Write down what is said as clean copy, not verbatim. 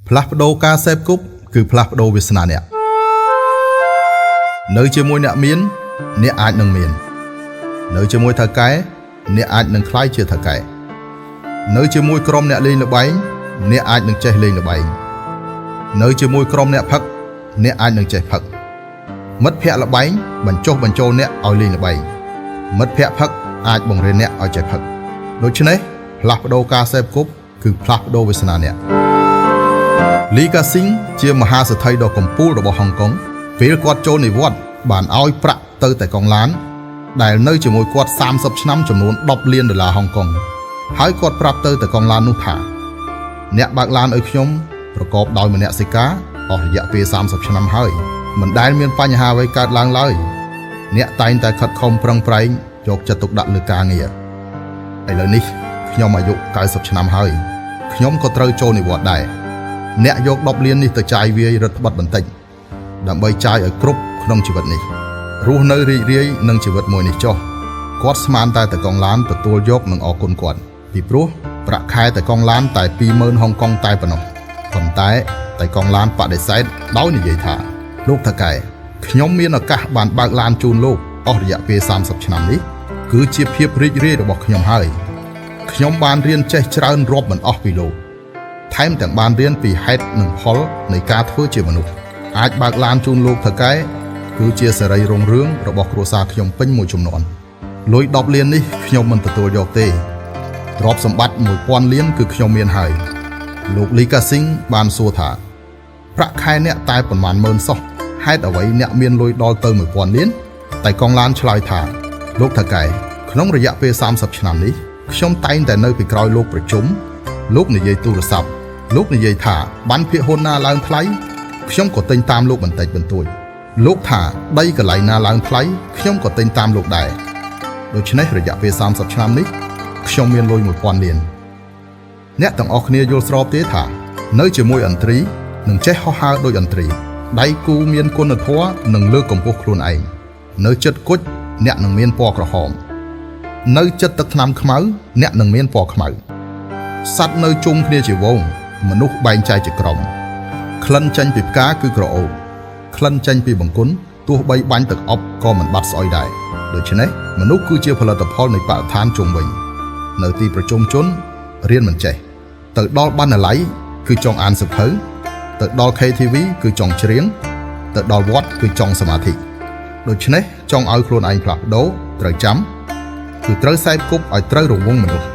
ផ្លាស់ប្ដូរការសេពគប់គឺផ្លាស់ប្ដូរវាសនាអ្នកនៅជាមួយអ្នកមានអ្នកអាចនឹងមាននៅជាមួយថៅកែអ្នកអាចនឹងក្លាយជាថៅកែនៅជាមួយក្រុមអ្នកលេងល្បែងអ្នកអាចនឹងចេះលេងល្បែងនៅជាមួយក្រុមអ្នកផឹកអ្នកអាចនឹងចេះផឹកមិត្តភ័ក្តិល្បែងបញ្ចុះបញ្ចូលអ្នកឲ្យលេងល្បែងមិត្តភ័ក្តិផឹកអាចបង្រៀនអ្នកឲ្យចេះផឹកដូច្នេះផ្លាស់ប្ដូរការសេពគប់គឺផ្លាស់ប្ដូរវាសនាអ្នកលីកាស៊ីងជាមហាសេដ្ឋីដ៏កំពូលរបស់ហុងកុងពេលគាត់ចូលនិវត្តន៍បានឲ្យប្រាក់ទៅតែកងឡានដែលនៅជាមួយគាត់30ឆ្នាំចំនួន$10 លានហុងកុងហើយគាត់ប្រាប់ទៅតែកងឡាននោះថាអ្នកបើកឡានឲ្យខ្ញុំប្រកបដោយមនសិការអស់រយៈពេល30ឆ្នាំហើយមិនដែលមានបញ្ហាអ្វីកើតឡើងឡើយអ្នកតែងតែខិតខំប្រឹងប្រែងយកចិត្តទុកដាក់លើការងារឥឡូវនេះខ្ញុំអាយុ90ឆ្នាំហើយខ្ញុំក៏ត្រូវចូលនិវត្តន៍ដែរអ្នកយក$10 លាននេះទៅចាយវាយរឹតបន្តឹងបន្តិចដើម្បីចាយឲ្យគ្រប់ក្នុងជីវិតនេះរស់នៅរីករាយនឹងជីវិតមួយនេះចុះគាត់ស្មានតែកងឡានទទួលយកនិងអរគុណគាត់ពីព្រោះប្រាក់ខែតែកងឡានតែ20,000ហុងកុងតែប៉ុណ្ណោះប៉ុន្តែកងឡានបដិសេធដោយនិយាយថាលោកថៅកែខ្ញុំមានឱកាសបានបើកឡានជូនលោកអស់រយៈពេល30ឆ្នាំនេះគឺជាភាពរីករាយរបស់ខ្ញុំហើយខ្ញុំបានរៀនចេះច្រើនរាប់មិនអស់ពីលោកថែមទាំងបានរៀនពីហេតុនិងផលនៃការធ្វើជាមនុស្សអាចបើកឡានជូនលោកថៅកែគឺជាសេរីរុងរឿងរបស់គ្រួសារខ្ញុំពេញមួយចំនួនលុយ$10 លាននេះខ្ញុំមិនទទួលយកទេទ្រព្យសម្បត្តិ1000 លានគឺខ្ញុំមានហើយលោកលីកាស៊ីងបានសួរថាប្រាក់ខែអ្នកតែប៉ុន្មានម៉ឺនសោះហេតុអ្វីអ្នកមានលុយដល់ទៅ1000 លានតែកងឡានឆ្លើយថាលោកថៅកែក្នុងរយៈពេល30ឆ្នាំនេះខ្ញុំតែងតែនៅពីក្រោយលោកប្រជុំលោកនិយាយទូរស័ព្ទលោកនិយាយថាបានភាគហ៊ុនណាឡើងថ្លៃខ្ញុំក៏ទិញតាមលោកបន្តិចបន្តួចលោកថាដីកន្លែងណាឡើងថ្លៃខ្ញុំក៏ទិញតាមលោកដែរដូច្នេះរយៈពេល30ឆ្នាំនេះខ្ញុំមានលុយ1000 លានអ្នកទាំងអស់គ្នាយល់ស្របទេថានៅជាមួយឥន្ទ្រីនឹងចេះហោះហើរដូចឥន្ទ្រីដៃគូមានគុណធម៌និងលើកកម្ពស់ខ្លួនឯងនៅចិត្តគុជអ្នកនឹងមានពណ៌ក្រហមនៅចិត្តទឹកថ្នាំខ្មៅអ្នកនឹងមានពណ៌ខ្មៅសត្វនៅជុំគ្នាជាវងមនុស្សបែងចែកជាក្រុមក្លិនចេញពីផ្កាគឺក្រអូបក្លិនចេញពីបង្គន់ទោះបីបាញ់ទឹកអប់ក៏មិនបាត់ស្អុយដែរដូច្នេះមនុស្សគឺជាផលិតផលនៃបរិស្ថានជុំវិញនៅទីប្រជុំជនរៀនមិនចេះទៅដល់បណ្ណាល័យគឺចង់អានសៀវភៅទៅដល់ KTV គឺចង់ច្រៀងទៅដល់វត្តគឺចង់សមាធិដូច្នេះចង់ឲ្យខ្លួនឯងផ្លាស់ប្ដូរត្រូវចាំគឺត្រូវសេពគប់ឲ្យត្រូវរង្វង់មនុស្ស